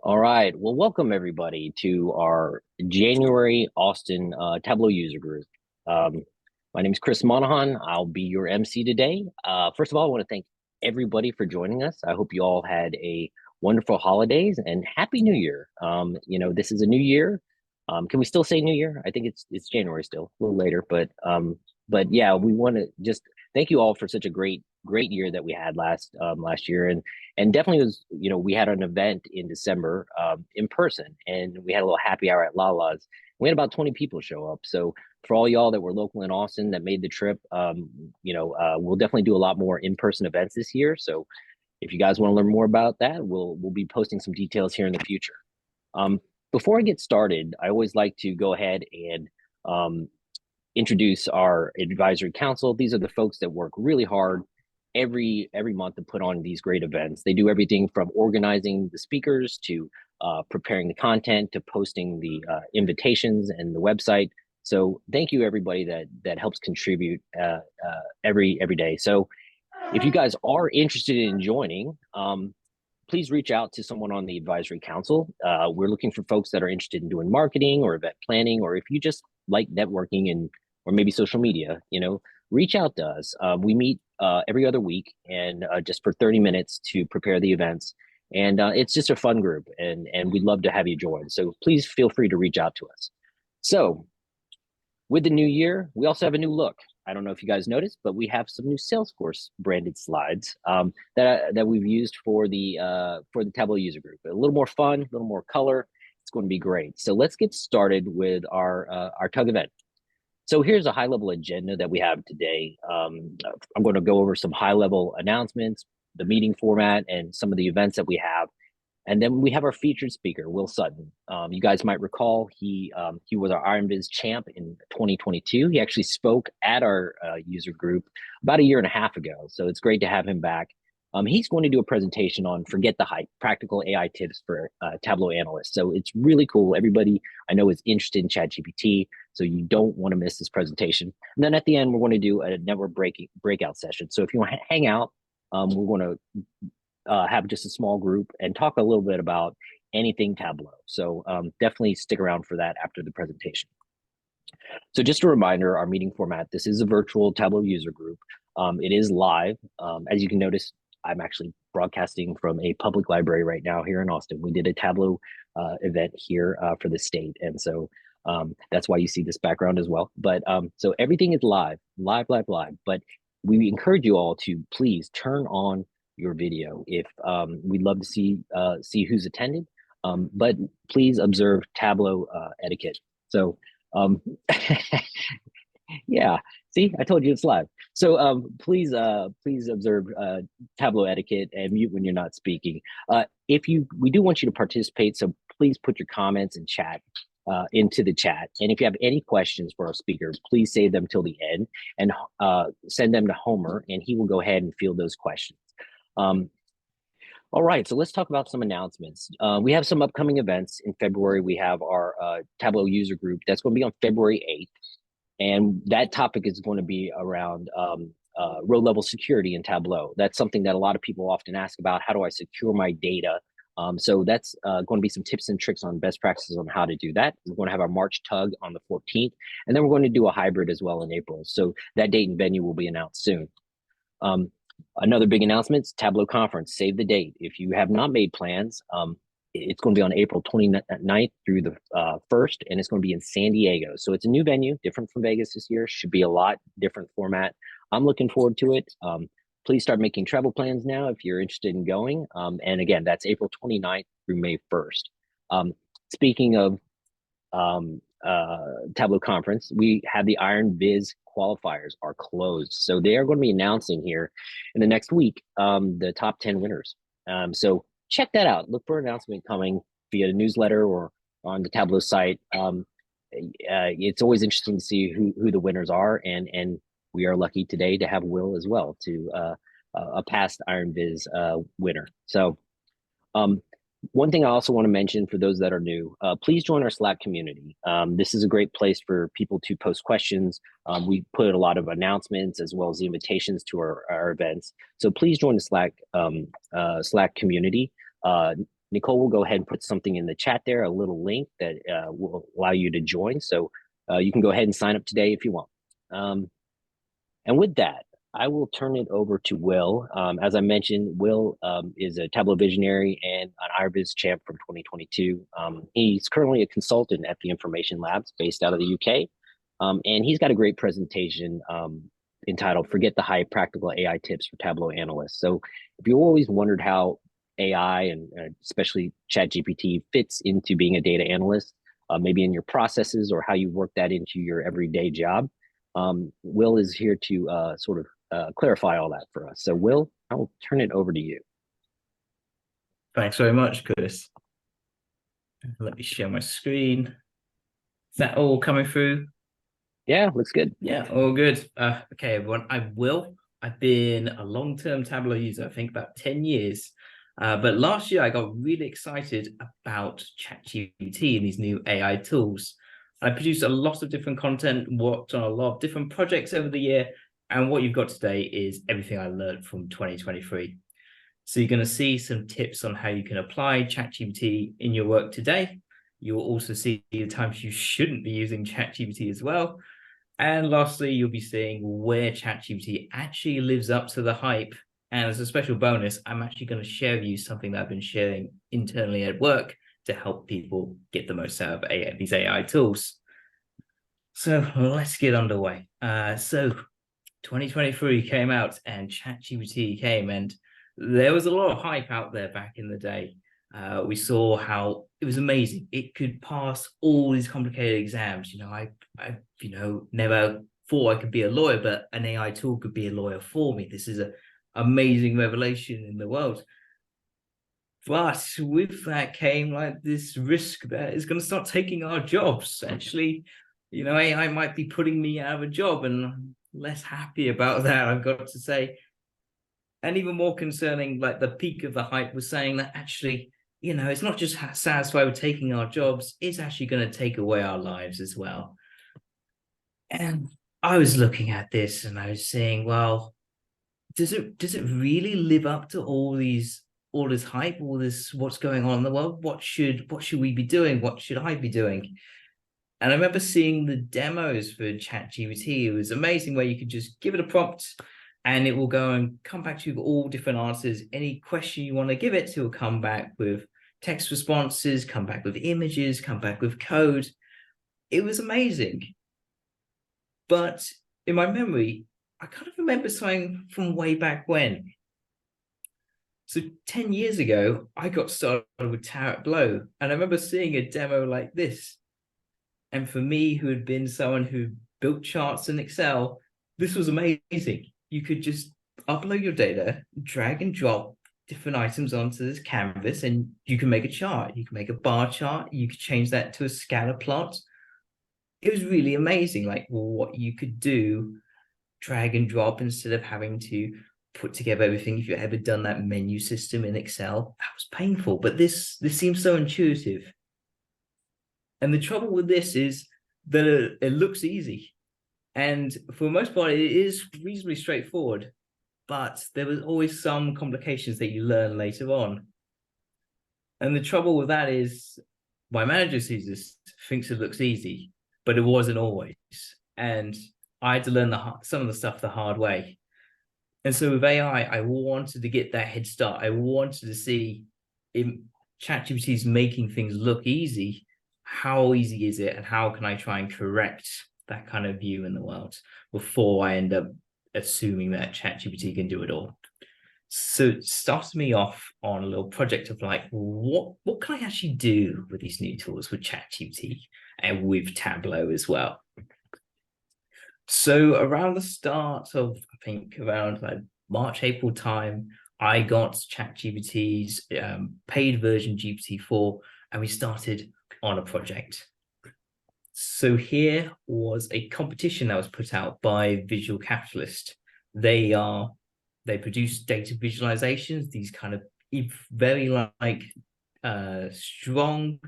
All right. Well, welcome everybody to our January Austin Tableau user group. Um, my name is Chris Monahan. I'll be your MC today. First of all, I want to thank everybody for joining us. I hope you all had a wonderful holidays and Happy New Year. This is a new year. Can we still say New Year? I think it's January still, a little later, but yeah, we want to just thank you all for such a great year that we had last year, and definitely was, we had an event in December in person, and we had a little happy hour at Lala's. We had about 20 people show up. So for all y'all that were local in Austin that made the trip, we'll definitely do a lot more in-person events this year. So if you guys want to learn more about that, we'll be posting some details here in the future. Before I get started, I always like to go ahead and introduce our advisory council. These are the folks that work really hard every month to put on these great events. They do everything from organizing the speakers to preparing the content to posting the invitations and the website. So thank you everybody that helps contribute every day. So if you guys are interested in joining, please reach out to someone on the advisory council. We're looking for folks that are interested in doing marketing or event planning, or if you just like networking and or maybe social media, reach out to us. We meet every other week and just for 30 minutes to prepare the events. And it's just a fun group, and we'd love to have you join. So please feel free to reach out to us. So with the new year, we also have a new look. I don't know if you guys noticed, but we have some new Salesforce branded slides that we've used for the Tableau user group. A little more fun, a little more color. It's going to be great. So let's get started with our TUG event. So here's a high-level agenda that we have today. I'm going to go over some high-level announcements, the meeting format, and some of the events that we have. And then we have our featured speaker, Will Sutton. You guys might recall he was our IronViz champ in 2022. He actually spoke at our user group about a year and a half ago. So it's great to have him back. He's going to do a presentation on Forget the Hype, practical AI tips for Tableau analysts. So it's really cool. Everybody I know is interested in ChatGPT, so you don't want to miss this presentation. And then at the end, we're going to do a network breakout session. So if you want to hang out, we're going to have just a small group and talk a little bit about anything Tableau. So definitely stick around for that after the presentation. So just a reminder, our meeting format, this is a virtual Tableau user group. It is live. As you can notice, I'm actually broadcasting from a public library right now here in Austin. We did a Tableau event here for the state. And so that's why you see this background as well. But so everything is live. But we encourage you all to please turn on your video. If we'd love to see who's attended, but please observe Tableau etiquette. So yeah, see, I told you it's live. So please observe Tableau etiquette and mute when you're not speaking. We do want you to participate, so please put your comments and chat into the chat. And if you have any questions for our speaker, please save them till the end and send them to Homer, and he will go ahead and field those questions. All right, so let's talk about some announcements. We have some upcoming events in February. We have our Tableau user group that's going to be on February 8th. And that topic is going to be around row level security in Tableau. That's something that a lot of people often ask about. How do I secure my data? So that's going to be some tips and tricks on best practices on how to do that. We're going to have our March TUG on the 14th, and then we're going to do a hybrid as well in April. So that date and venue will be announced soon. Another big announcement is Tableau conference. Save the date. If you have not made plans, it's going to be on April 29th through the 1st, and it's going to be in San Diego. So it's a new venue, different from Vegas this year. Should be a lot different format. I'm looking forward to it. Please start making travel plans now if you're interested in going. And again, that's April 29th through May 1st. Speaking of Tableau conference, we have the IronViz qualifiers are closed. So they are going to be announcing here in the next week the top 10 winners. So check that out. Look for an announcement coming via newsletter or on the Tableau site. It's always interesting to see who the winners are, and we are lucky today to have Will as well, to a past IronViz winner. So one thing I also want to mention for those that are new, please join our Slack community. This is a great place for people to post questions. We put a lot of announcements as well as the invitations to our events. So please join the Slack community. Nicole will go ahead and put something in the chat there, a little link that will allow you to join. So you can go ahead and sign up today if you want. And with that, I will turn it over to Will. As I mentioned, Will is a Tableau visionary and an IronViz champ from 2022. He's currently a consultant at the Information Labs based out of the UK. And he's got a great presentation entitled Forget the Hype, Practical AI Tips for Tableau Analysts. So if you always wondered how AI and especially ChatGPT fits into being a data analyst, maybe in your processes or how you work that into your everyday job, Will is here to sort of clarify all that for us. So Will, I'll turn it over to you. Thanks very much, Chris. Let me share my screen. Is that all coming through? Yeah, looks good. Yeah, all good. Okay, everyone, I've been a long-term Tableau user, I think about 10 years. But last year I got really excited about ChatGPT and these new AI tools. I produced a lot of different content, worked on a lot of different projects over the year, and what you've got today is everything I learned from 2023. So you're going to see some tips on how you can apply ChatGPT in your work today. You'll also see the times you shouldn't be using ChatGPT as well. And lastly, you'll be seeing where ChatGPT actually lives up to the hype. And as a special bonus, I'm actually going to share with you something that I've been sharing internally at work to help people get the most out of these AI tools. So let's get underway. So 2023 came out and ChatGPT came, and there was a lot of hype out there back in the day. We saw how it was amazing. It could pass all these complicated exams. I never thought I could be a lawyer, but an AI tool could be a lawyer for me. This is an amazing revelation in the world. But with that came like this risk that is going to start taking our jobs. Actually, AI might be putting me out of a job, and I'm less happy about that, I've got to say. And even more concerning, like the peak of the hype was saying that actually, it's not just satisfied with taking our jobs, it's actually going to take away our lives as well. And I was looking at this and I was saying, well, does it really live up to all this hype, all this what's going on in the world? What should we be doing? What should I be doing? And I remember seeing the demos for ChatGPT. It was amazing, where you could just give it a prompt and it will go and come back to you with all different answers. Any question you want to give it, it will come back with text responses, come back with images, come back with code. It was amazing. But in my memory, I kind of remember something from way back when. So 10 years ago, I got started with Tableau, and I remember seeing a demo like this. And for me, who had been someone who built charts in Excel, this was amazing. You could just upload your data, drag and drop different items onto this canvas, and you can make a chart. You can make a bar chart. You could change that to a scatter plot. It was really amazing, like what you could do, drag and drop, instead of having to put together everything. If you've ever done that menu system in Excel, that was painful. But this seems so intuitive. And the trouble with this is that it looks easy. And for the most part, it is reasonably straightforward. But there was always some complications that you learn later on. And the trouble with that is my manager sees this, thinks it looks easy, but it wasn't always. And I had to learn some of the stuff the hard way. And so with AI, I wanted to get that head start. I wanted to see if ChatGPT is making things look easy, how easy is it, and how can I try and correct that kind of view in the world before I end up assuming that ChatGPT can do it all. So it started me off on a little project of like, what can I actually do with these new tools with ChatGPT and with Tableau as well? So around the start of, I think around like March, April time, I got ChatGPT's paid version GPT-4, and we started on a project. So here was a competition that was put out by Visual Capitalist. They produce data visualizations, these kind of very like strong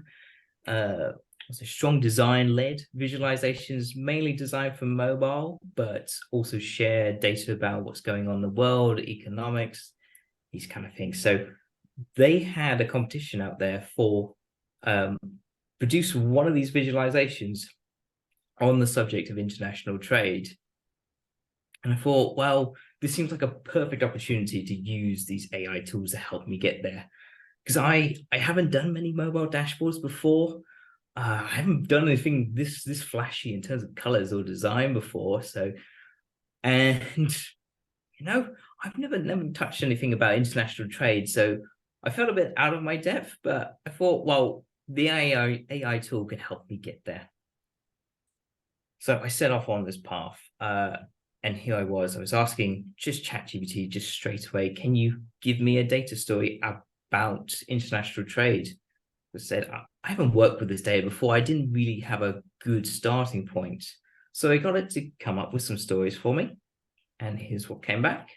design-led visualizations, mainly designed for mobile, but also share data about what's going on in the world, economics, these kind of things. So they had a competition out there for produce one of these visualizations on the subject of international trade. And I thought, well, this seems like a perfect opportunity to use these AI tools to help me get there. Because I haven't done many mobile dashboards before. I haven't done anything this flashy in terms of colors or design before. So, and I've never touched anything about international trade. So I felt a bit out of my depth, but I thought, well, the AI tool can help me get there. So I set off on this path. And here I was asking just ChatGPT just straight away, can you give me a data story about international trade? I said, I haven't worked with this data before. I didn't really have a good starting point. So I got it to come up with some stories for me. And here's what came back.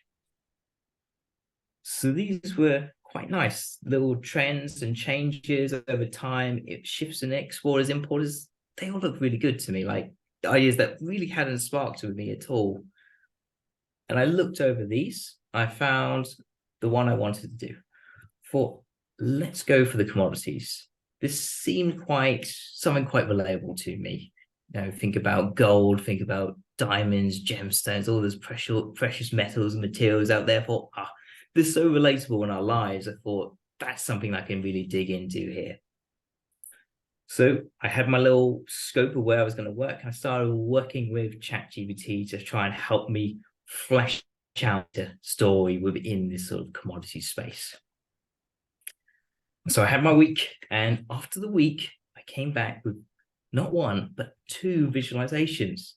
So these were quite nice little trends and changes over time. It shifts and exporters, importers, they all look really good to me, like ideas that really hadn't sparked with me at all. And I looked over these. I found the one I wanted to do. Thought, let's go for the commodities. This seemed something quite relatable to me. Think about gold, think about diamonds, gemstones, all those precious metals and materials out there. I thought, this is so relatable in our lives. I thought that's something I can really dig into here. So I had my little scope of where I was going to work. I started working with ChatGPT to try and help me flesh out a story within this sort of commodity space. So I had my week, and after the week, I came back with not one, but 2 visualizations.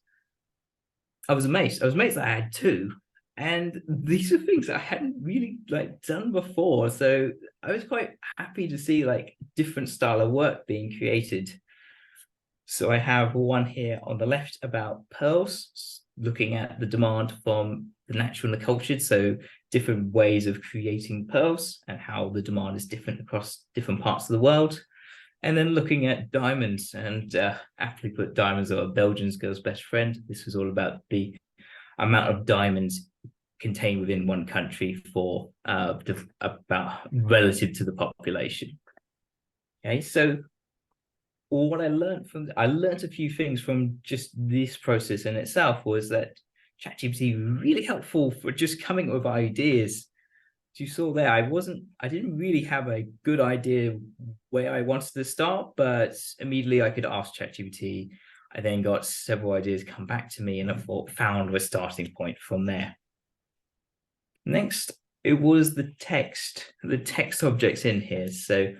I was amazed. I was amazed that I had 2. And these are things I hadn't really done before. So I was quite happy to see different style of work being created. So I have one here on the left about pearls, looking at the demand from the natural and the cultured. So different ways of creating pearls and how the demand is different across different parts of the world. And then looking at diamonds, and aptly put, diamonds are a Belgian girl's best friend. This was all about the amount of diamonds contained within one country for about relative to the population. Okay, so what I learned a few things from just this process in itself was that ChatGPT really helpful for just coming up with ideas. As you saw there, I didn't really have a good idea where I wanted to start, but immediately I could ask ChatGPT. I then got several ideas come back to me, and I found a starting point from there. Next, it was the text objects in here. So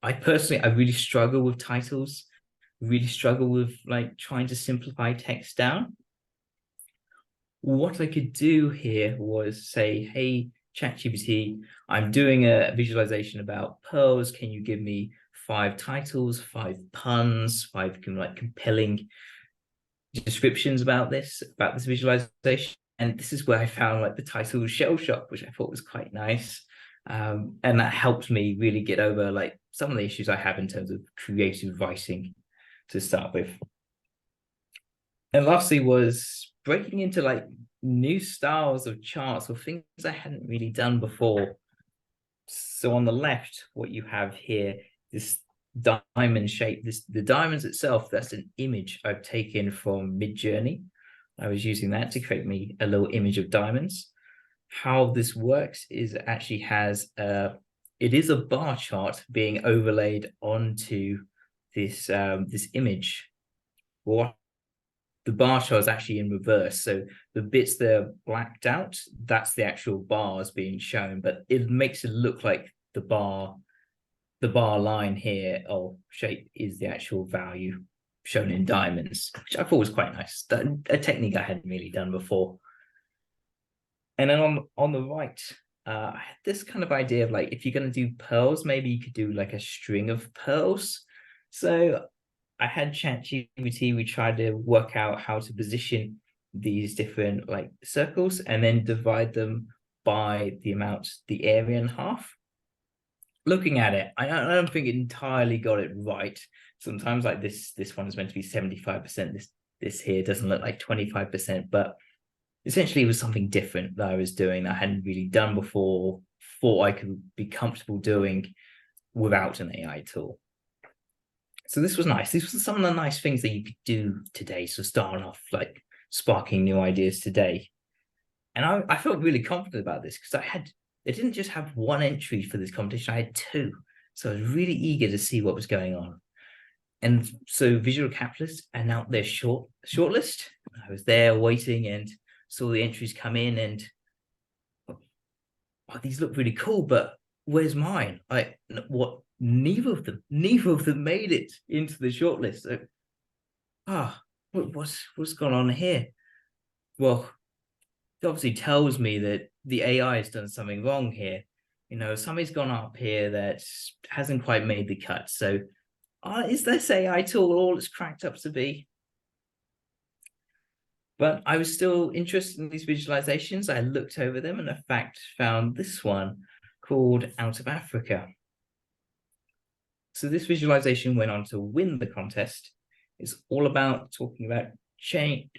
I really struggle with titles, really struggle with trying to simplify text down. What I could do here was say, hey, ChatGPT, I'm doing a visualization about pearls. Can you give me 5 titles, 5 puns, 5 compelling descriptions about this visualization? And this is where I found the title Shell Shock, which I thought was quite nice. And that helped me really get over some of the issues I have in terms of creative writing to start with. And lastly was breaking into new styles of charts or things I hadn't really done before. So on the left, what you have here, this diamond shape, the diamonds itself, that's an image I've taken from Midjourney. I was using that to create me a little image of diamonds. How this works is it actually has it is a bar chart being overlaid onto this this image. What the bar chart is actually in reverse, so the bits that are blacked out, that's the actual bars being shown, but it makes it look like the bar line here or shape is the actual value shown in diamonds, which I thought was quite nice. A technique I hadn't really done before. And then on the right, I had this kind of idea of if you're going to do pearls, maybe you could do a string of pearls. So I had ChatGPT, we tried to work out how to position these different circles and then divide them by the area in half. Looking at it, I don't think it entirely got it right. Sometimes this one is meant to be 75%. This here doesn't look like 25%, but essentially it was something different that I was doing that I hadn't really done before, thought I could be comfortable doing without an AI tool. So this was nice. These were some of the nice things that you could do today. So starting off like sparking new ideas today. And I felt really confident about this because I didn't just have one entry for this competition, I had two. So I was really eager to see what was going on. And so Visual Capitalist announced their shortlist. I was there waiting and saw the entries come in and these look really cool, but where's mine? Neither of them made it into the shortlist. So, what's going on here? Well, it obviously tells me that the AI has done something wrong here. Somebody's gone up here that hasn't quite made the cut. So is this AI tool all it's cracked up to be? But I was still interested in these visualizations. I looked over them and in fact found this one called Out of Africa. So this visualization went on to win the contest. It's all about talking about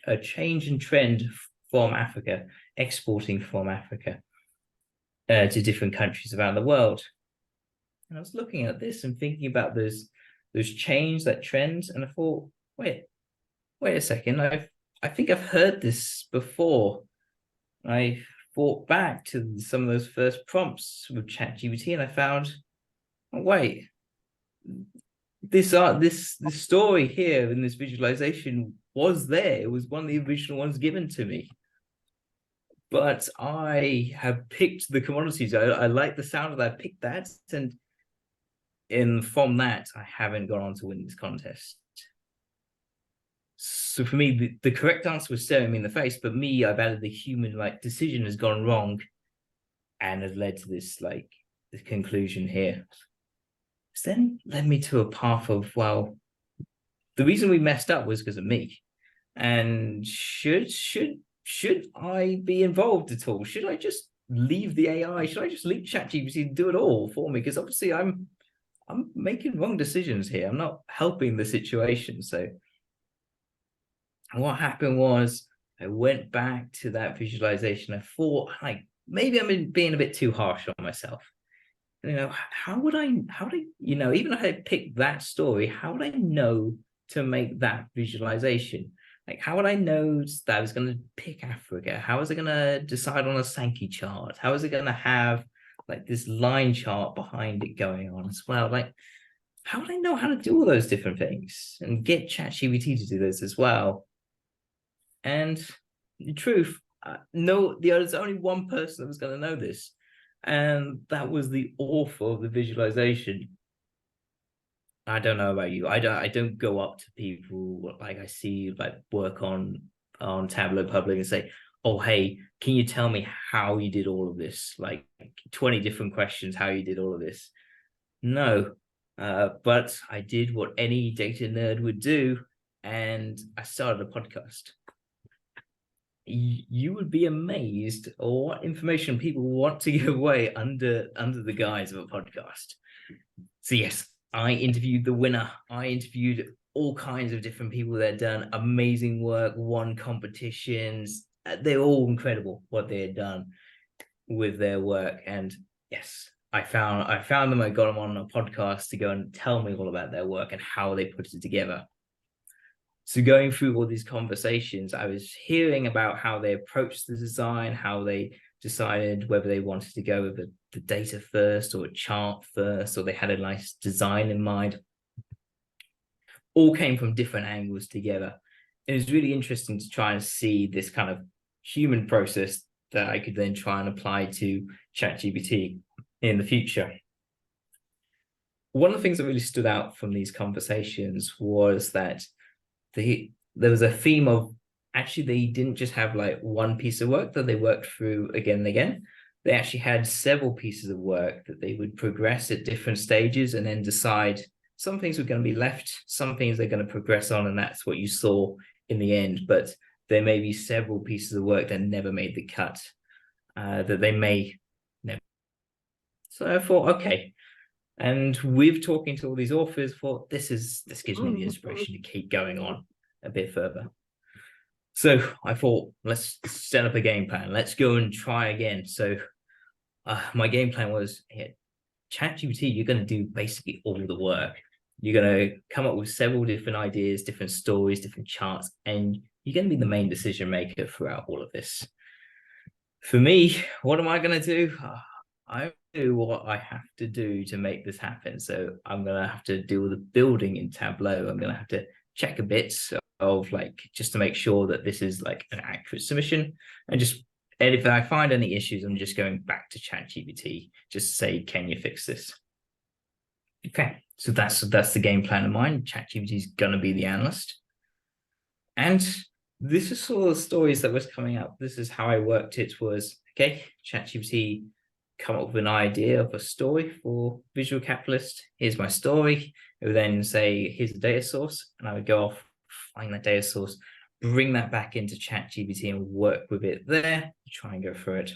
a change in trend from Africa, exporting from Africa to different countries around the world. And I was looking at this and thinking about those change, that trends, and I thought, wait a second, I think I've heard this before. I thought back to some of those first prompts with ChatGPT and I found, wait, this story here in this visualization was there. It was one of the original ones given to me. But I have picked the commodities. I like the sound of that. I picked that, and from that, I haven't gone on to win this contest. So for me, the correct answer was staring me in the face, but I've added the human decision has gone wrong and has led to this the conclusion here. This then led me to a path of, well, the reason we messed up was because of me. And should I be involved at all? Should I just leave the AI? Should I just leave ChatGPT to do it all for me? Because obviously I'm making wrong decisions here. I'm not helping the situation. So what happened was I went back to that visualization. I thought, maybe I'm being a bit too harsh on myself. How would I, even if I picked that story, how would I know to make that visualization? How would I know that I was going to pick Africa? How was I going to decide on a Sankey chart? How was it going to have this line chart behind it going on as well? How would I know how to do all those different things and get ChatGPT to do this as well? And the truth, there's only one person that was going to know this, and that was the author of the visualization. I don't know about you. I don't go up to people I see work on Tableau Public and say, oh, hey, can you tell me how you did all of this? 20 different questions, how you did all of this. No, but I did what any data nerd would do, and I started a podcast. You would be amazed at what information people want to give away under the guise of a podcast. So yes, I interviewed the winner. I interviewed all kinds of different people that had done amazing work, won competitions. They're all incredible what they had done with their work. And yes, I found them. I got them on a podcast to go and tell me all about their work and how they put it together. So going through all these conversations, I was hearing about how they approached the design, how they decided whether they wanted to go with the data first or a chart first, or they had a nice design in mind. All came from different angles together. It was really interesting to try and see this kind of human process that I could then try and apply to ChatGPT in the future. One of the things that really stood out from these conversations was that there was a theme of actually they didn't just have one piece of work that they worked through again and again. They actually had several pieces of work that they would progress at different stages and then decide some things were going to be left, some things they're going to progress on, and that's what you saw in the end. But there may be several pieces of work that never made the cut, that they may never. So I thought, okay. And with talking to all these authors, thought this gives me the inspiration to keep going on a bit further. So I thought, let's set up a game plan. Let's go and try again. So my game plan was, yeah, ChatGPT, you're going to do basically all the work. You're going to come up with several different ideas, different stories, different charts, and you're going to be the main decision maker throughout all of this. For me, what am I going to do? I do what I have to do to make this happen. So I'm going to have to do the building in Tableau. I'm going to have to check a bit of like, just to make sure that this is like an accurate submission, and if I find any issues, I'm just going back to ChatGPT, just say, can you fix this? Okay, so that's the game plan of mine. ChatGPT is going to be the analyst. And this is sort of the stories that was coming up. This is how I worked it was, okay, ChatGPT come up with an idea of a story for Visual Capitalist. Here's my story. It would then say, here's a data source. And I would go off, find that data source, bring that back into ChatGPT and work with it there, try and go through it.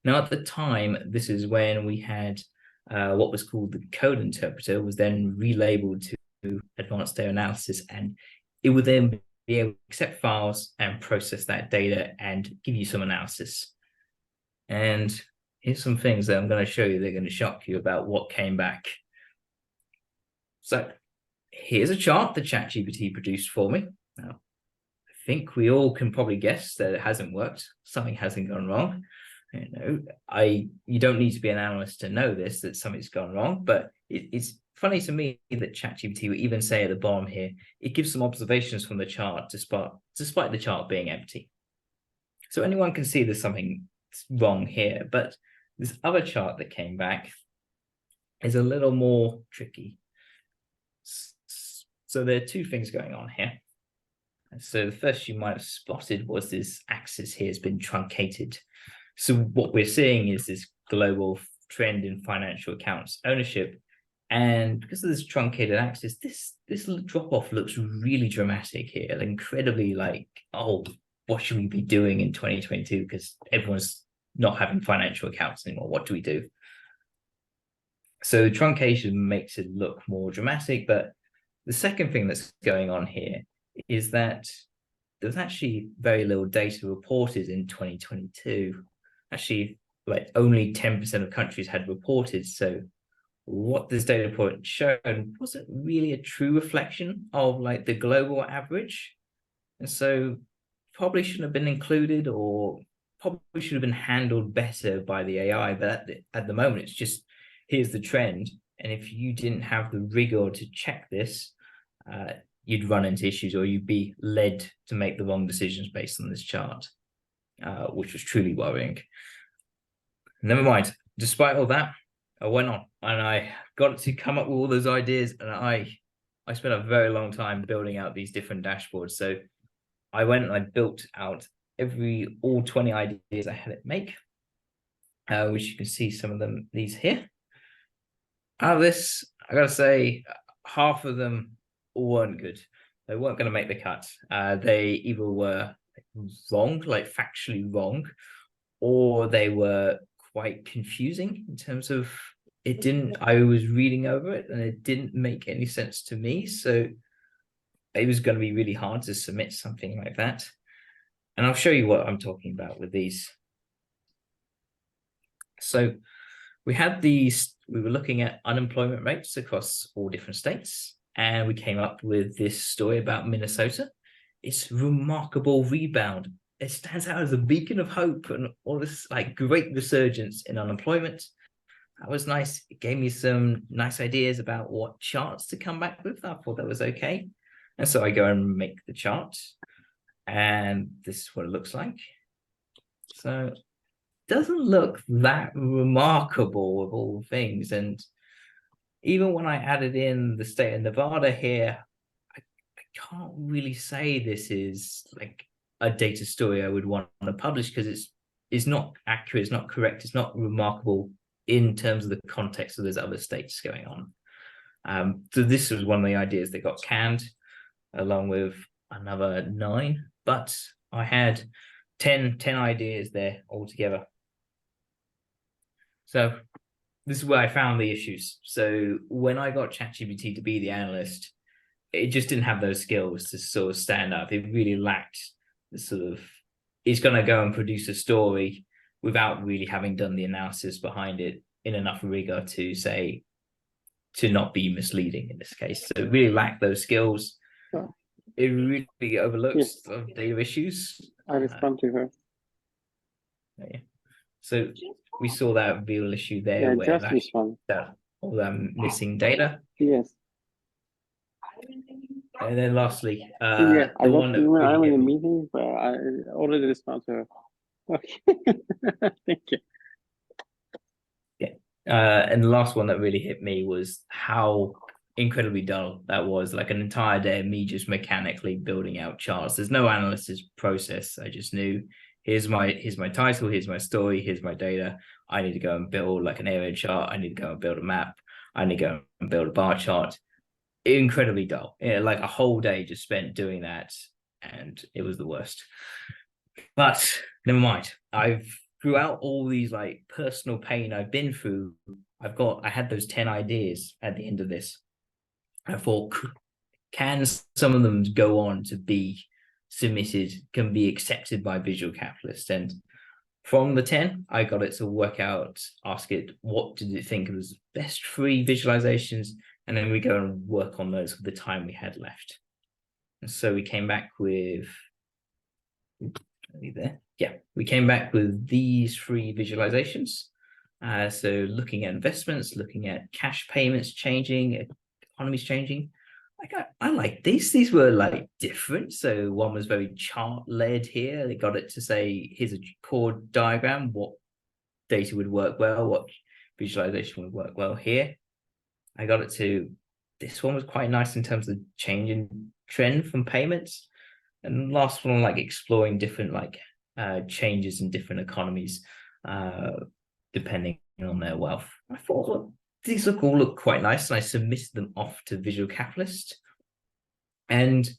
Now, at the time, this is when we had what was called the code interpreter, was then relabeled to advanced data analysis, and it would then be able to accept files and process that data and give you some analysis. And here's some things that I'm going to show you. They're going to shock you about what came back. So here's a chart that ChatGPT produced for me. Now, I think we all can probably guess that it hasn't worked. Something hasn't gone wrong. You don't need to be an analyst to know this, that something's gone wrong, but it's funny to me that ChatGPT would even say at the bottom here, it gives some observations from the chart despite the chart being empty. So anyone can see there's something wrong here, but this other chart that came back is a little more tricky. So there are two things going on here. So the first you might have spotted was this axis here has been truncated. So what we're seeing is this global trend in financial accounts ownership. And because of this truncated axis, this drop-off looks really dramatic here, incredibly like, oh, what should we be doing in 2022? Because everyone's not having financial accounts anymore. What do we do? So truncation makes it look more dramatic. But the second thing that's going on here is that there was actually very little data reported in 2022. Actually, like only 10% of countries had reported. So what this data point showed wasn't really a true reflection of like the global average. And so probably shouldn't have been included, or probably should have been handled better by the AI. But at the moment, it's just, here's the trend. And if you didn't have the rigor to check this, you'd run into issues, or you'd be led to make the wrong decisions based on this chart, which was truly worrying. Never mind. Despite all that, I went on and I got to come up with all those ideas, and I spent a very long time building out these different dashboards. So I went and I built out all 20 ideas I had it make, which you can see some of them, these here. Out of this, I gotta say, half of them weren't good. They weren't going to make the cut. They either were wrong, like factually wrong, or they were quite confusing in terms of I was reading over it and it didn't make any sense to me. So it was going to be really hard to submit something like that. And I'll show you what I'm talking about with these. So we were looking at unemployment rates across all different states. And we came up with this story about Minnesota. It's remarkable rebound. It stands out as a beacon of hope and all this like great resurgence in unemployment. That was nice. It gave me some nice ideas about what charts to come back with. I thought that was okay. And so I go and make the chart. And this is what it looks like. So it doesn't look that remarkable of all things. And even when I added in the state of Nevada here, I can't really say this is like a data story I would want to publish, because it's not accurate, it's not correct, it's not remarkable in terms of the context of those other states going on. So this was one of the ideas that got canned, along with another 9, but I had 10 ideas there altogether. So this is where I found the issues. So when I got ChatGPT to be the analyst, it just didn't have those skills to sort of stand up. It really lacked the sort of, it's going to go and produce a story without really having done the analysis behind it in enough rigor to say, to not be misleading in this case. So it really lacked those skills. Oh. It really overlooks Yes. data issues. I respond to her. Yeah. So we saw that real issue there Yeah, where just respond. all that missing data. Yes. And then lastly, Yeah, I the got one that I'm really in hit a me. meeting, but I already respond to her. Okay. Thank you. And the last one that really hit me was how incredibly dull that was. Like an entire day of me just mechanically building out charts. There's no analysis process. I just knew here's my title, here's my story, here's my data. I need to go and build like an area chart. I need to go and build a map. I need to go and build a bar chart. Incredibly dull. Yeah, like a whole day just spent doing that, and it was the worst. But never mind. Throughout all these like personal pain I've been through, I had those 10 ideas at the end of this. I thought, can some of them go on to be submitted, can be accepted by Visual Capitalist? And from the 10, I got it to work out, ask it, what did it think was best 3 visualizations? And then we go and work on those with the time we had left. And so we came back with, we came back with these 3 visualizations. So looking at investments, looking at cash payments changing, economies changing. I like these. These were like different. So one was very chart led here. They got it to say, here's a core diagram, what data would work well, what visualization would work well here. I got it to, this one was quite nice in terms of change in trend from payments. And last one, like exploring different like changes in different economies, depending on their wealth. I thought, well, these all look quite nice, and I submitted them off to Visual Capitalist. And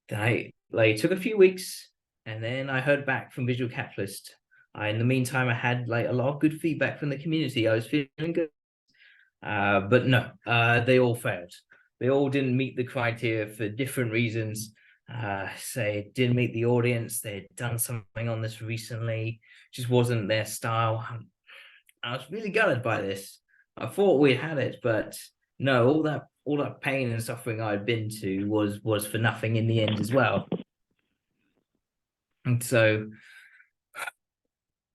then I took a few weeks, and then I heard back from Visual Capitalist. In the meantime, I had like a lot of good feedback from the community. I was feeling good, but no, they all failed. They all didn't meet the criteria for different reasons. Say didn't meet the audience. They had done something on this recently, just wasn't their style. I was really gutted by this. I thought we had it, but no, all that pain and suffering I'd been to was for nothing in the end as well. And so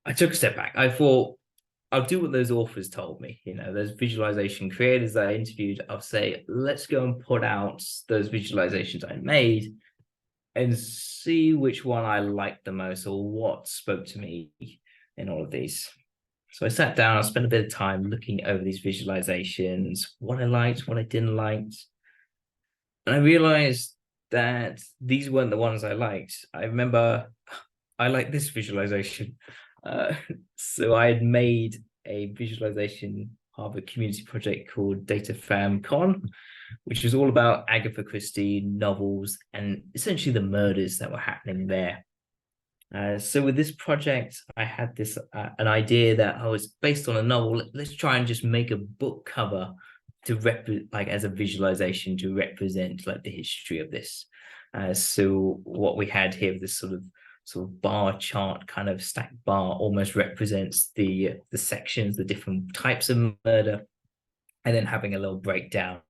I took a step back. I thought I'll do what those authors told me, those visualization creators that I interviewed. I'll say, let's go and put out those visualizations I made and see which one I liked the most or what spoke to me in all of these. So I sat down, I spent a bit of time looking over these visualizations, what I liked, what I didn't like. And I realized that these weren't the ones I liked. I remember I liked this visualization. So I had made a visualization of a community project called Data Fam Con, which was all about Agatha Christie novels and essentially the murders that were happening there. So with this project, I had this an idea that I was based on a novel. Let's try and just make a book cover to like as a visualization to represent like the history of this. So what we had here, this sort of bar chart, kind of stacked bar, almost represents the sections, the different types of murder, and then having a little breakdown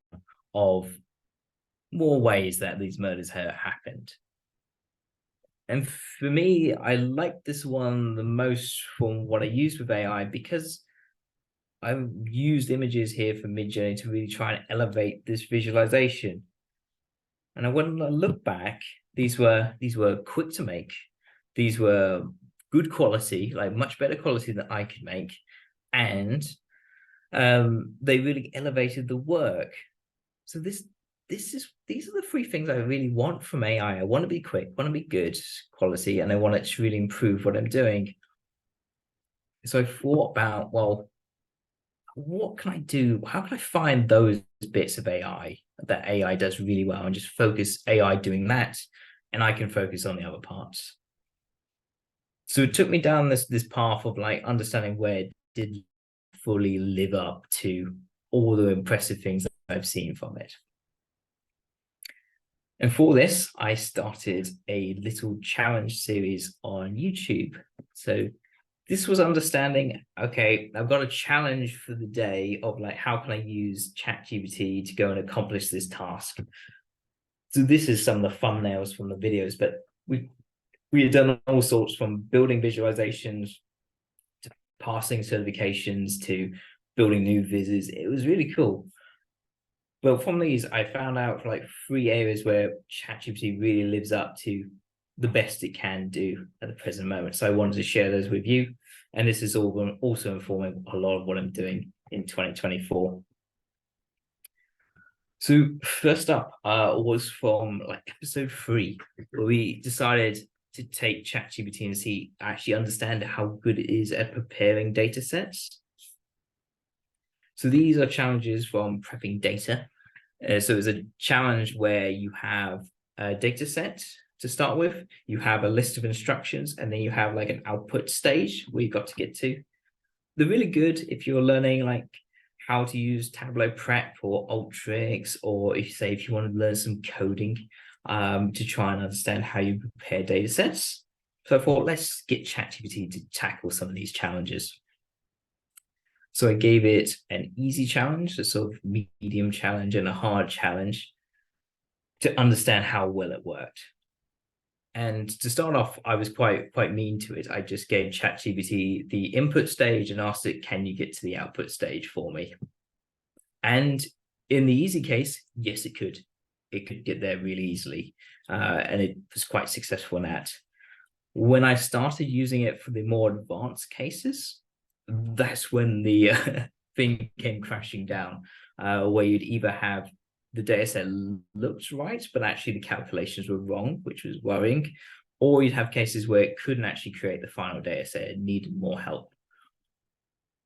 of more ways that these murders have happened. And for me, I like this one the most from what I used with AI because I've used images here for Midjourney to really try and elevate this visualization. And when I look back, these were quick to make. These were good quality, like much better quality than I could make. And they really elevated the work. So these are the 3 things I really want from AI. I want to be quick, want to be good quality, and I want it to really improve what I'm doing. So I thought about, well, what can I do? How can I find those bits of AI that AI does really well and just focus AI doing that, and I can focus on the other parts? So it took me down this path of like understanding where it did fully live up to all the impressive things that I've seen from it. And for this, I started a little challenge series on YouTube. So this was understanding, okay, I've got a challenge for the day of like, how can I use ChatGPT to go and accomplish this task? So this is some of the thumbnails from the videos, but we had done all sorts, from building visualizations to passing certifications to building new vizzes. It was really cool. But from these, I found out like 3 areas where ChatGPT really lives up to the best it can do at the present moment. So I wanted to share those with you. And this is all also informing a lot of what I'm doing in 2024. So first up was from like episode 3, where we decided to take ChatGPT and actually understand how good it is at preparing data sets. So these are challenges from prepping data. So it's a challenge where you have a data set to start with, you have a list of instructions, and then you have like an output stage where you've got to get to. They're really good if you're learning like how to use Tableau Prep or Alteryx, or if you want to learn some coding to try and understand how you prepare data sets. So I thought, let's get ChatGPT to tackle some of these challenges. So I gave it an easy challenge, a sort of medium challenge, and a hard challenge to understand how well it worked. And to start off, I was quite mean to it. I just gave ChatGPT the input stage and asked it, can you get to the output stage for me? And in the easy case, yes, it could. It could get there really easily. And it was quite successful in that. When I started using it for the more advanced cases, that's when the thing came crashing down, where you'd either have the data set looked right, but actually the calculations were wrong, which was worrying, or you'd have cases where it couldn't actually create the final data set, it needed more help.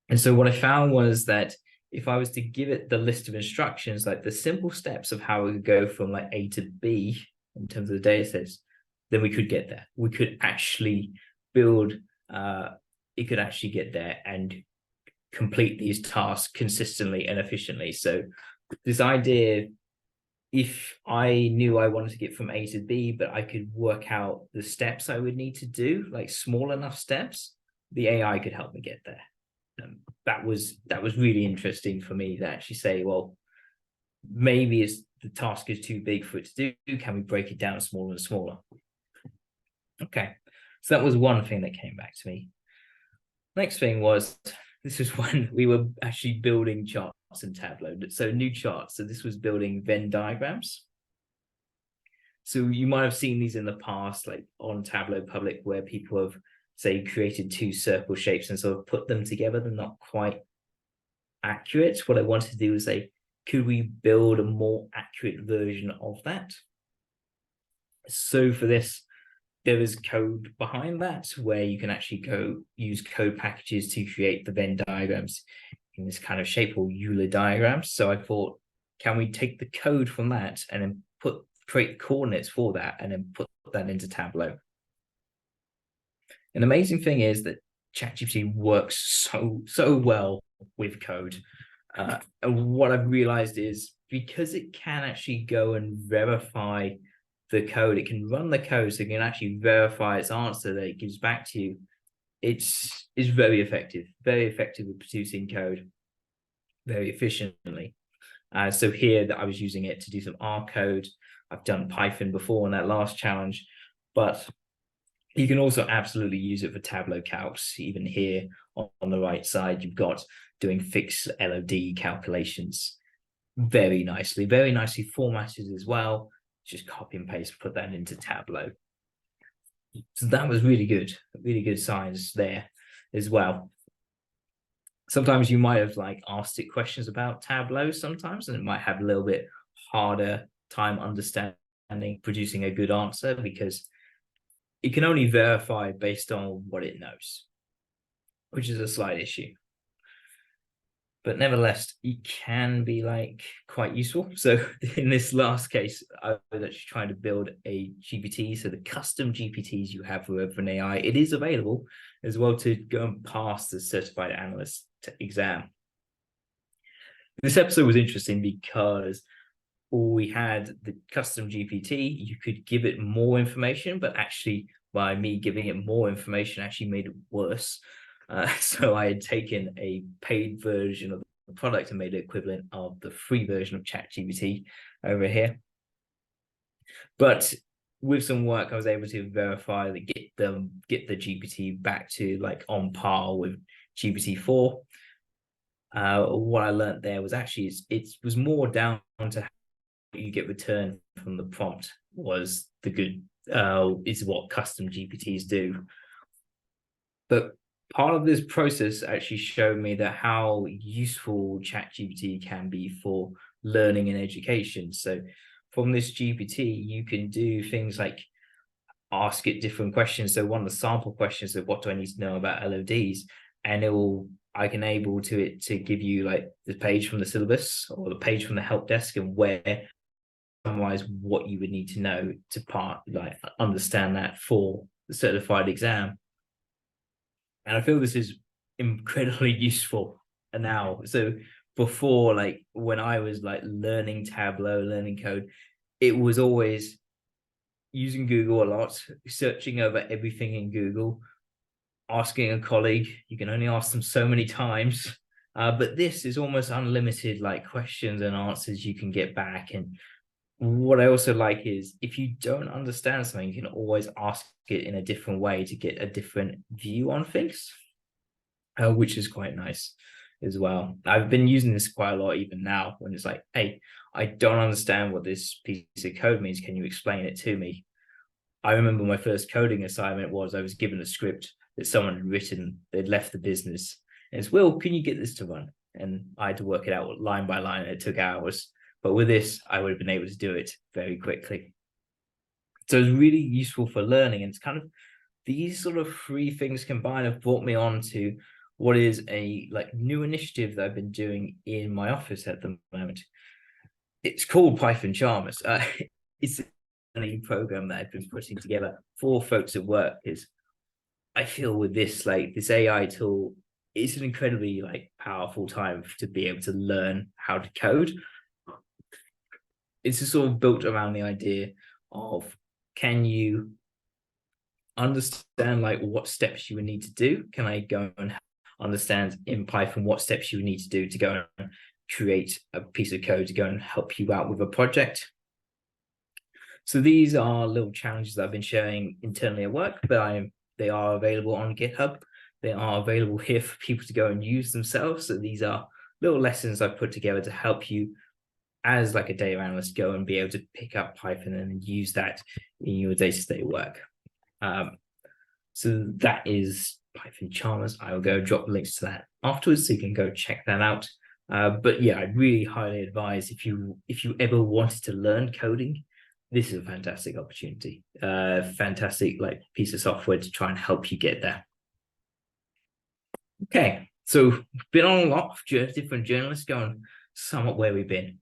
And so what I found was that if I was to give it the list of instructions, like the simple steps of how it would go from like A to B in terms of the data sets, then we could get there. We could actually build, it could actually get there and complete these tasks consistently and efficiently. So this idea, if I knew I wanted to get from A to B, but I could work out the steps I would need to do, like small enough steps, the AI could help me get there. That was really interesting for me to actually say, well, maybe the task is too big for it to do. Can we break it down smaller and smaller? Okay, so that was one thing that came back to me. Next thing was, this is when we were actually building charts in Tableau. So new charts. So this was building Venn diagrams. So you might have seen these in the past, like on Tableau Public, where people have, say, created 2 circle shapes and sort of put them together. They're not quite accurate. What I wanted to do is say, could we build a more accurate version of that? So for this, there is code behind that where you can actually go use code packages to create the Venn diagrams in this kind of shape, or Euler diagrams. So I thought, can we take the code from that and then create coordinates for that and then put that into Tableau? An amazing thing is that ChatGPT works so well with code. And what I've realized is, because it can actually go and verify the code, it can run the code, so it can actually verify its answer that it gives back to you. It's very effective with producing code very efficiently. So here that I was using it to do some R code. I've done Python before in that last challenge, but you can also absolutely use it for Tableau calcs. Even here on the right side, you've got doing fixed LOD calculations very nicely formatted as well. Just copy and paste, put that into Tableau. So that was really good signs there as well. Sometimes you might have like asked it questions about Tableau sometimes, and it might have a little bit harder time understanding, producing a good answer, because it can only verify based on what it knows, which is a slight issue. But nevertheless, it can be like quite useful. So in this last case, I was actually trying to build a GPT. So the custom GPTs you have for OpenAI, it is available as well to go and pass the certified analyst exam. This episode was interesting because we had the custom GPT. You could give it more information, but actually by me giving it more information actually made it worse. So I had taken a paid version of the product and made it equivalent of the free version of ChatGPT over here. But with some work, I was able to verify that get the GPT back to like on par with GPT-4. What I learned there was actually it was more down to how you get return from the prompt was the good is what custom GPTs do. But part of this process actually showed me that how useful ChatGPT can be for learning and education. So from this GPT, you can do things like ask it different questions. So one of the sample questions of what do I need to know about LODs, and I can able to give you like the page from the syllabus or the page from the help desk and where summarize what you would need to know to understand that for the certified exam. And I feel this is incredibly useful now. So before, like when I was like learning Tableau, learning code, it was always using Google a lot, searching over everything in Google, asking a colleague. You can only ask them so many times. But this is almost unlimited like questions and answers you can get back. And what I also like is if you don't understand something, you can always ask it in a different way to get a different view on things, which is quite nice as well. I've been using this quite a lot even now when it's like, hey, I don't understand what this piece of code means. Can you explain it to me? I remember my first coding assignment was I was given a script that someone had written, they'd left the business. And it's, Will, can you get this to run? And I had to work it out line by line. It took hours. But with this, I would have been able to do it very quickly. So it's really useful for learning. And it's kind of these sort of three things combined have brought me on to what is a like new initiative that I've been doing in my office at the moment. It's called Python Charmers. It's a new program that I've been putting together for folks at work. Is I feel with this like this AI tool, it's an incredibly like powerful time to be able to learn how to code. It's just sort of built around the idea of can you understand like what steps you would need to do? Can I go and understand in Python what steps you would need to do to go and create a piece of code to go and help you out with a project? So these are little challenges that I've been sharing internally at work, but they are available on GitHub. They are available here for people to go and use themselves. So these are little lessons I've put together to help you as like a data analyst go and be able to pick up Python and use that in your day-to-day work. So that is Python Charmers. I will go drop links to that afterwards so you can go check that out. But yeah, I'd really highly advise if you ever wanted to learn coding, this is a fantastic opportunity. Fantastic like piece of software to try and help you get there. Okay, so been on a lot of different journalists going somewhat where we've been.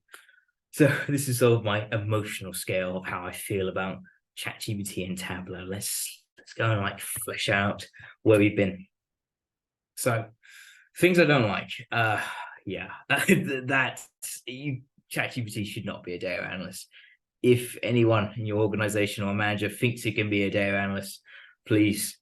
So this is sort of my emotional scale of how I feel about ChatGPT and Tableau. Let's go and like flesh out where we've been. So things I don't like. That ChatGPT should not be a data analyst. If anyone in your organization or manager thinks it can be a data analyst, please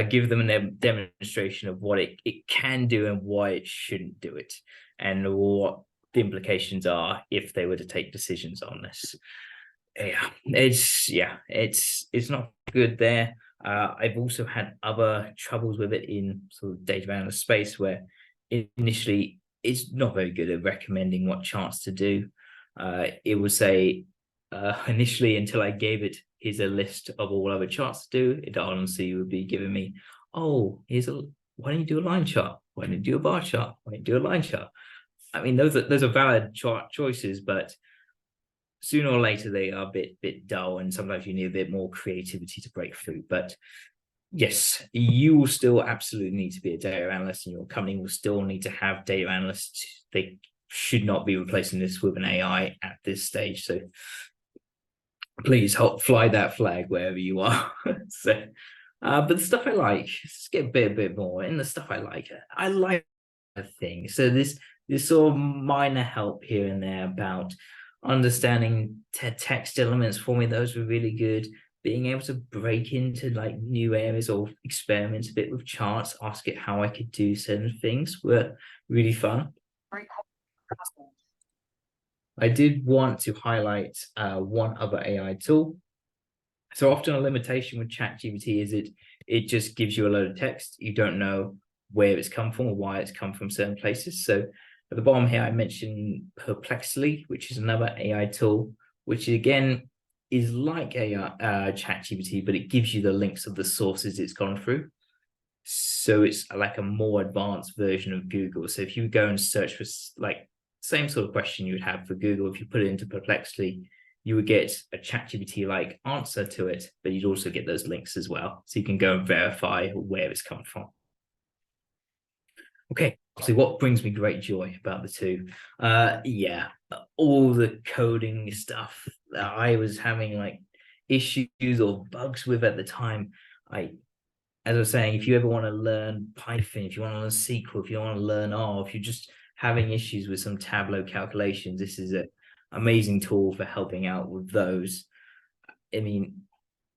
give them a demonstration of what it can do and why it shouldn't do it, and what the implications are if they were to take decisions on this. It's not good there. I've also had other troubles with it in sort of data analyst space where initially it's not very good at recommending what charts to do. It would say initially, until I gave it here's a list of all other charts to do, it honestly would be giving me, oh, why don't you do a line chart? Why don't you do a bar chart? Why don't you do a line chart? I mean, those are valid chart choices, but sooner or later they are a bit dull, and sometimes you need a bit more creativity to break through. But yes, you will still absolutely need to be a data analyst, and your company will still need to have data analysts. They should not be replacing this with an AI at this stage. So please help fly that flag wherever you are. So, but the stuff I like, let's get a bit more in the stuff I like a thing. So this sort of minor help here and there about understanding text elements for me. Those were really good. being able to break into like new areas or experiment a bit with charts, ask it how I could do certain things were really fun. I did want to highlight one other AI tool. So often a limitation with ChatGPT is it just gives you a load of text. You don't know where it's come from or why it's come from certain places. So at the bottom here, I mentioned Perplexly, which is another AI tool, which again is like AI ChatGPT, but it gives you the links of the sources it's gone through. So it's like a more advanced version of Google. So if you go and search for like same sort of question you would have for Google, if you put it into Perplexly, you would get a ChatGPT-like answer to it, but you'd also get those links as well. So you can go and verify where it's come from. Okay, so what brings me great joy about the two? Yeah, all the coding stuff that I was having like issues or bugs with at the time. As I was saying, if you ever want to learn Python, if you want to learn SQL, if you want to learn R, if you're just having issues with some Tableau calculations, this is an amazing tool for helping out with those. I mean,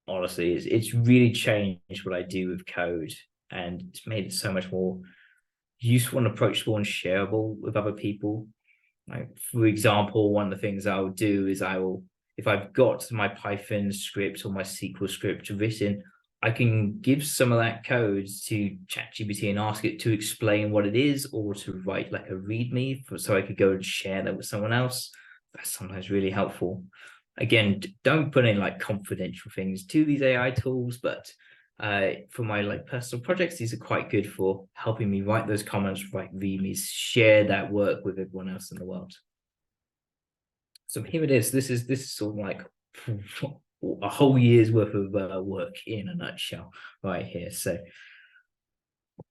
honestly, it's really changed what I do with code, and it's made it so much more useful and approachable and shareable with other people. Like, for example, one of the things I'll do is if I've got my Python script or my SQL script written, I can give some of that code to ChatGPT and ask it to explain what it is, or to write like a README so I could go and share that with someone else. That's sometimes really helpful. Again, don't put in like confidential things to these AI tools, but for my like personal projects, these are quite good for helping me write those comments, write READMEs, share that work with everyone else in the world. So here it is. This is sort of like a whole year's worth of work in a nutshell right here. So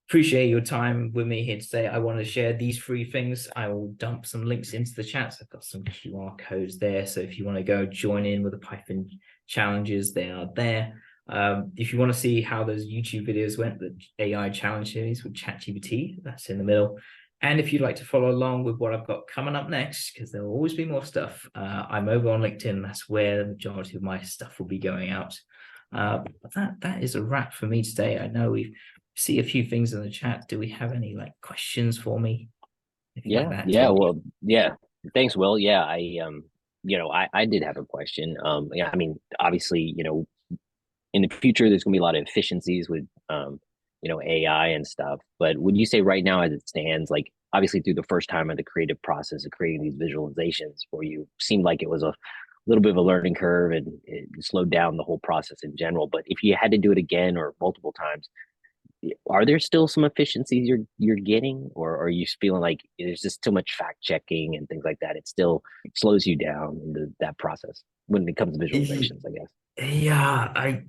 appreciate your time with me here today. I want to share these three things. I will dump some links into the chats. I've got some QR codes there. So if you want to go join in with the Python challenges, they are there. If you want to see how those YouTube videos went, the AI challenge series with ChatGPT, that's in the middle. And if you'd like to follow along with what I've got coming up next, because there will always be more stuff, I'm over on LinkedIn. That's where the majority of my stuff will be going out. But that is a wrap for me today. I know we see a few things in the chat. Do we have any like questions for me? Well, yeah. Thanks, Will. Yeah, I did have a question. Yeah, I mean, obviously, in the future, there's going to be a lot of efficiencies with AI and stuff. But would you say right now, as it stands, like obviously through the first time of the creative process of creating these visualizations for you, seemed like it was a little bit of a learning curve and it slowed down the whole process in general. But if you had to do it again or multiple times, are there still some efficiencies you're getting, or are you feeling like there's just too much fact checking and things like that? It still slows you down in that process when it comes to visualizations, I guess. Yeah,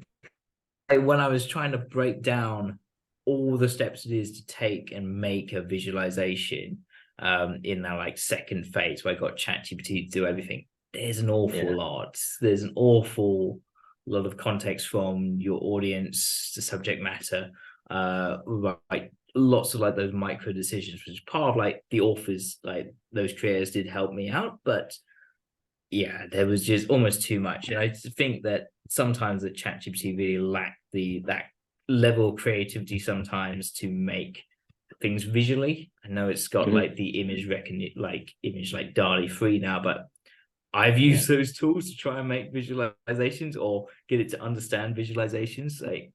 when I was trying to break down all the steps it is to take and make a visualization in that like second phase where I got ChatGPT to do everything, there's an awful lot. There's an awful lot of context from your audience, the subject matter, like lots of like those micro decisions, which is part of like the authors, like those creators did help me out, but yeah, there was just almost too much. And I think that sometimes that ChatGPT really lacked that level of creativity sometimes to make things visually. I know it's got like the image like DALL-E 3 now, but I've used those tools to try and make visualizations or get it to understand visualizations. Like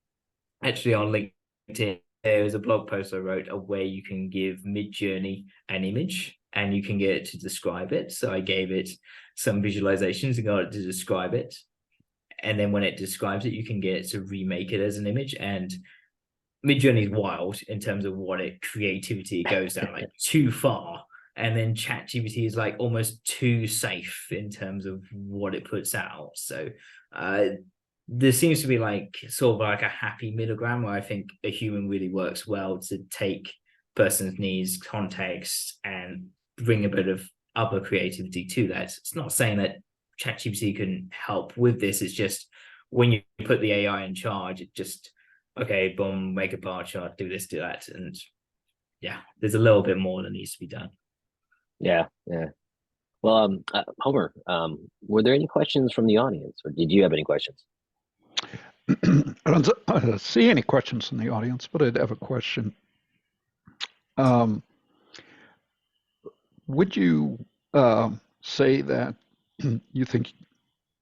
actually on LinkedIn, there is a blog post I wrote of where you can give Midjourney an image and you can get it to describe it. So I gave it some visualizations and got it to describe it. And then when it describes it, you can get it to remake it as an image. And Midjourney is wild in terms of what creativity goes down like too far. And then ChatGPT is like almost too safe in terms of what it puts out. So there seems to be like sort of like a happy middle ground where I think a human really works well to take person's needs, context, and bring a bit of other creativity to that. It's not saying that ChatGPT can help with this. It's just when you put the AI in charge, it just, okay, boom, make a bar chart, do this, do that. And yeah, there's a little bit more that needs to be done. Yeah. Well, Homer, were there any questions from the audience, or did you have any questions? I don't see any questions in the audience, but I'd have a question. Would you say that you think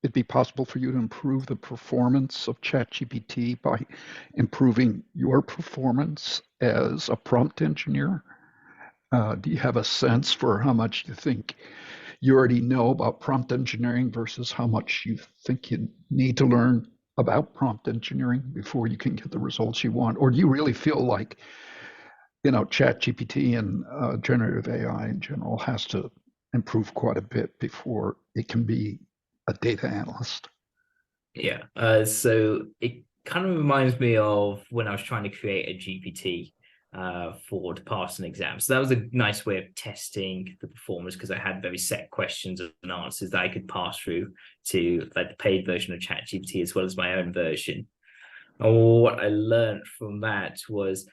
it'd be possible for you to improve the performance of ChatGPT by improving your performance as a prompt engineer? Do you have a sense for how much you think you already know about prompt engineering versus how much you think you need to learn about prompt engineering before you can get the results you want? Or do you really feel like, ChatGPT and generative AI in general has to improve quite a bit before it can be a data analyst? Yeah. So it kind of reminds me of when I was trying to create a GPT for to pass an exam. So that was a nice way of testing the performance because I had very set questions and answers that I could pass through to like the paid version of ChatGPT as well as my own version. And what I learned from that was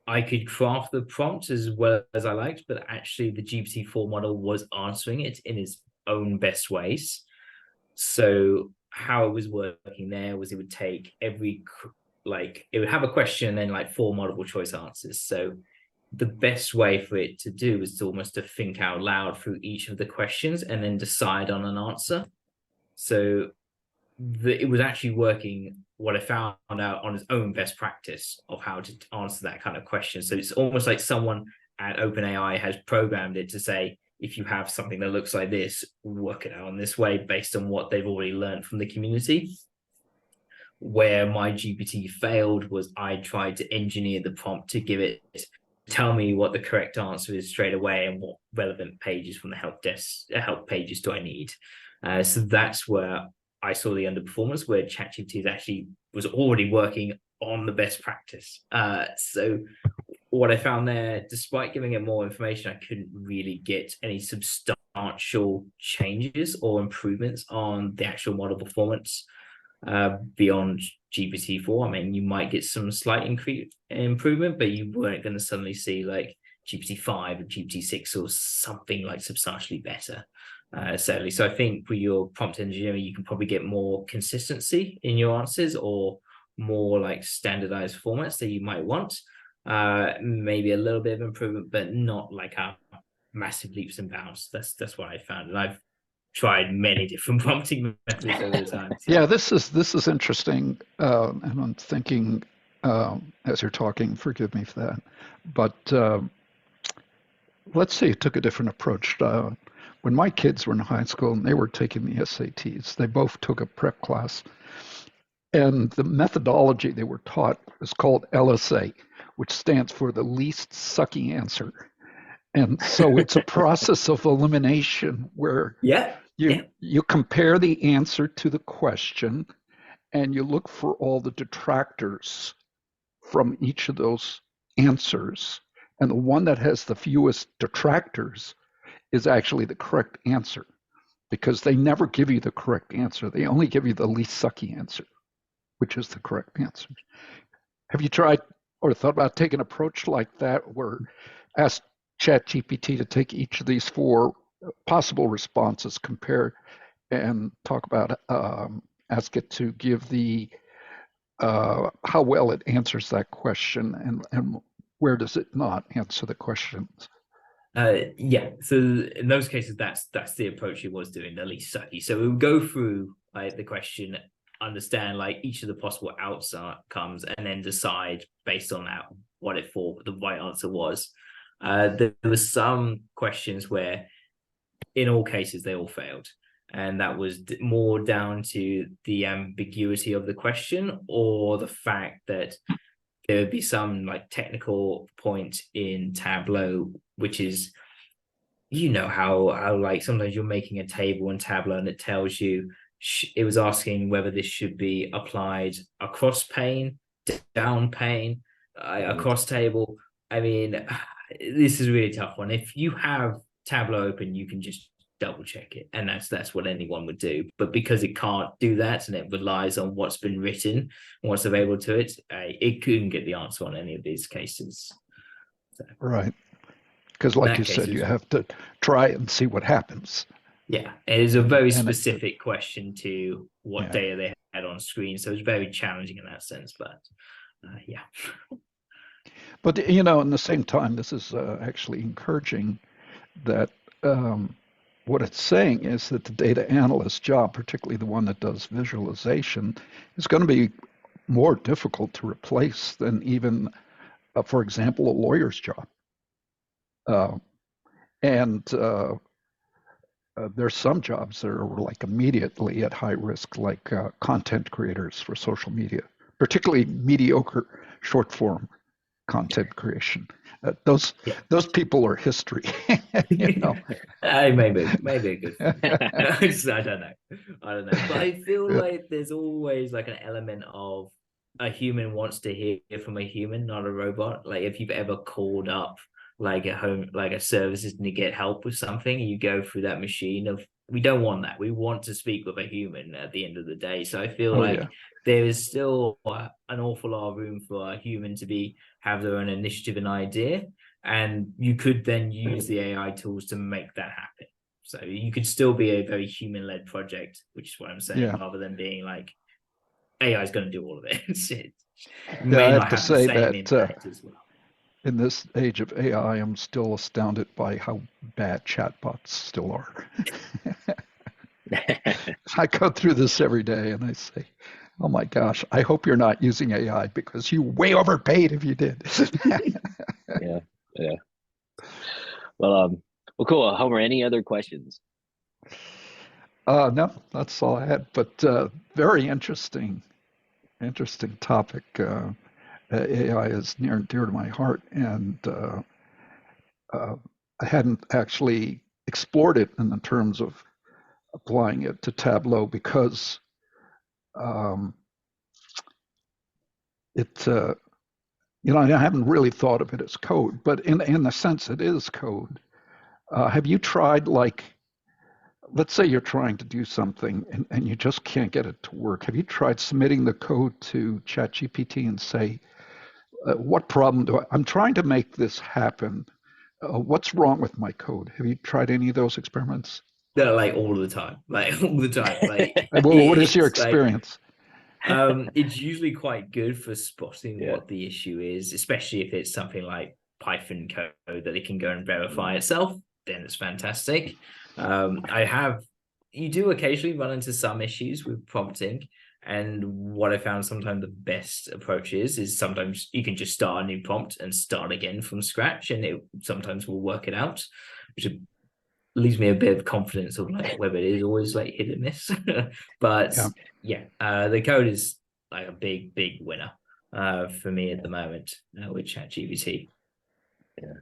I could craft the prompt as well as I liked, but actually the GPT-4 model was answering it in its own best ways. So how it was working there was it would take it would have a question and then like 4 multiple choice answers. So the best way for it to do is to almost to think out loud through each of the questions and then decide on an answer. So it was actually working what I found out on its own best practice of how to answer that kind of question. So it's almost like someone at OpenAI has programmed it to say, if you have something that looks like this, work it out in this way based on what they've already learned from the community. Where my GPT failed was I tried to engineer the prompt to give it, tell me what the correct answer is straight away and what relevant pages from the help pages do I need. So that's where I saw the underperformance, where ChatGPT actually was already working on the best practice. So what I found there, despite giving it more information, I couldn't really get any substantial changes or improvements on the actual model performance beyond GPT-4. I mean, you might get some slight improvement, but you weren't going to suddenly see like GPT-5 or GPT-6 or something like substantially better. Certainly. So I think with your prompt engineering, you can probably get more consistency in your answers or more like standardized formats that you might want. Maybe a little bit of improvement, but not like a massive leaps and bounds. That's what I found. And I've tried many different prompting methods over the time. So. Yeah, this is interesting. And I'm thinking as you're talking, forgive me for that. But let's say you took a different approach. When my kids were in high school and they were taking the SATs, they both took a prep class. And the methodology they were taught is called LSA, which stands for the least sucky answer. And so it's a process of elimination where you compare the answer to the question and you look for all the detractors from each of those answers. And the one that has the fewest detractors is actually the correct answer, because they never give you the correct answer. They only give you the least sucky answer, which is the correct answer. Have you tried or thought about taking an approach like that, where ask ChatGPT to take each of these 4 possible responses, compare, and talk about, ask it to give the how well it answers that question and where does it not answer the questions? Yeah, so in those cases, that's the approach he was doing, the least sucky. So we would go through the question, understand like each of the possible outcomes, and then decide based on that what it thought the right answer was. There were some questions where, in all cases, they all failed, and that was more down to the ambiguity of the question or the fact that there would be some like technical point in Tableau, which is, how like sometimes you're making a table in Tableau and it tells you, it was asking whether this should be applied across pane, down pane, across table. I mean, this is a really tough one. If you have Tableau open, you can just double check it, and that's what anyone would do. But because it can't do that and it relies on what's been written and what's available to it, it couldn't get the answer on any of these cases. So, right, because like you said, you have to try and see what happens. Yeah, it is a very specific question to what data they on screen. So it's very challenging in that sense. But yeah. But you know, in the same time, this is actually encouraging that what it's saying is that the data analyst job, particularly the one that does visualization, is going to be more difficult to replace than even, for example, a lawyer's job. And there's some jobs that are like immediately at high risk, like content creators for social media, particularly mediocre short form content creation. Those people are history. You know? maybe a good I don't know. But I feel like there's always like an element of a human wants to hear from a human, not a robot. Like if you've ever called up like a home, like a services to get help with something, you go through that machine of, we don't want that. We want to speak with a human at the end of the day. So I feel there is still an awful lot of room for a human to have their own initiative and idea. And you could then use the AI tools to make that happen. So you could still be a very human-led project, which is what I'm saying, rather than being like, AI is going to do all of it. It may not have to say that as well. In this age of AI, I'm still astounded by how bad chatbots still are. I go through this every day and I say, oh my gosh, I hope you're not using AI because you way overpaid if you did. Yeah. Well, cool. Homer, any other questions? No, that's all I had. But very interesting topic. AI is near and dear to my heart, and I hadn't actually explored it in the terms of applying it to Tableau because I haven't really thought of it as code, but in the sense it is code. Have you tried, like, let's say you're trying to do something and you just can't get it to work. Have you tried submitting the code to ChatGPT and say, what problem I'm trying to make this happen? What's wrong with my code? Have you tried any of those experiments? No, like all the time. Like well, what is your experience? It's usually quite good for spotting what the issue is, especially if it's something like Python code that it can go and verify itself. Then it's fantastic. You do occasionally run into some issues with prompting. And what I found sometimes the best approach is sometimes you can just start a new prompt and start again from scratch, and it sometimes will work it out, which leaves me a bit of confidence of like whether it is always like hit and miss. But the code is like a big winner for me at the moment with ChatGPT.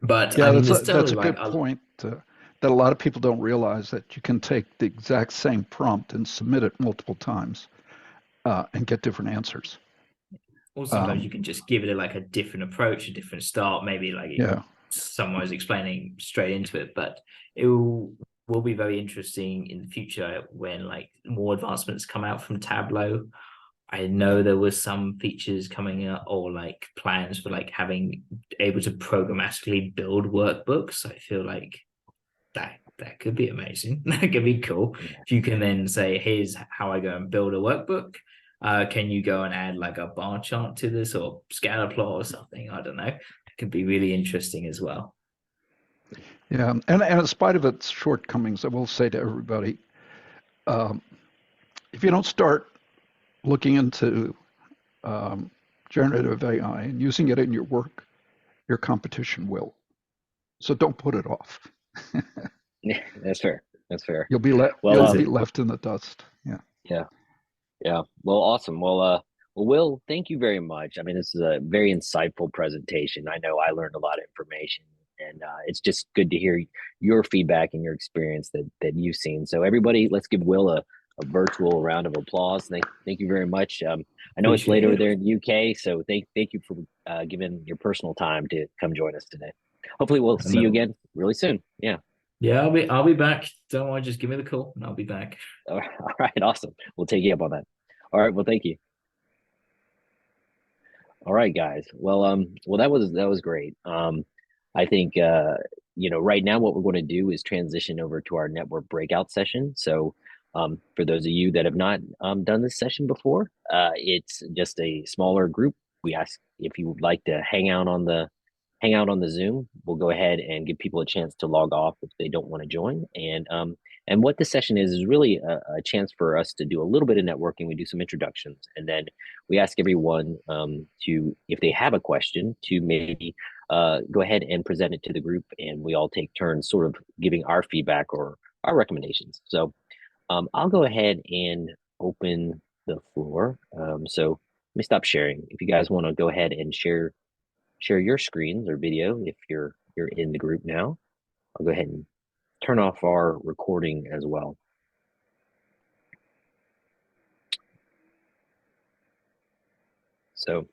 But that's a good point. That a lot of people don't realize that you can take the exact same prompt and submit it multiple times and get different answers. Or sometimes you can just give it like a different approach, a different start, maybe like someone was explaining straight into it. But it will be very interesting in the future when like more advancements come out from Tableau. I know there was some features coming up or like plans for like having able to programmatically build workbooks. I feel like that could be amazing. That could be cool. If you can then say, here's how I go and build a workbook. Can you go and add like a bar chart to this or scatter plot or something? I don't know. It could be really interesting as well. Yeah, and in spite of its shortcomings, I will say to everybody, if you don't start looking into generative AI and using it in your work, your competition will. So don't put it off. Yeah, that's fair. You'll be left in the dust. Yeah. Well, awesome. Well, Will, thank you very much. I mean, this is a very insightful presentation. I know I learned a lot of information, and it's just good to hear your feedback and your experience that you've seen. So everybody, let's give Will a virtual round of applause. Thank you very much. I know it's late over there in the UK, so thank you for giving your personal time to come join us today. Hopefully we'll see you again really soon. Yeah, I'll be back. Don't worry, just give me the call and I'll be back. All right, awesome. We'll take you up on that. All right, well, thank you. All right, guys. Well, that was great. I think right now what we're going to do is transition over to our network breakout session. So For those of you that have not done this session before, it's just a smaller group. We ask if you would like to hang out on the Zoom. We'll go ahead and give people a chance to log off if they don't want to join. And what this session is really a chance for us to do a little bit of networking. We do some introductions, and then we ask everyone to, if they have a question, to maybe go ahead and present it to the group, and we all take turns sort of giving our feedback or our recommendations. So I'll go ahead and open the floor. So let me stop sharing. If you guys want to go ahead and share your screens or video, if you're in the group now, I'll go ahead and turn off our recording as well. So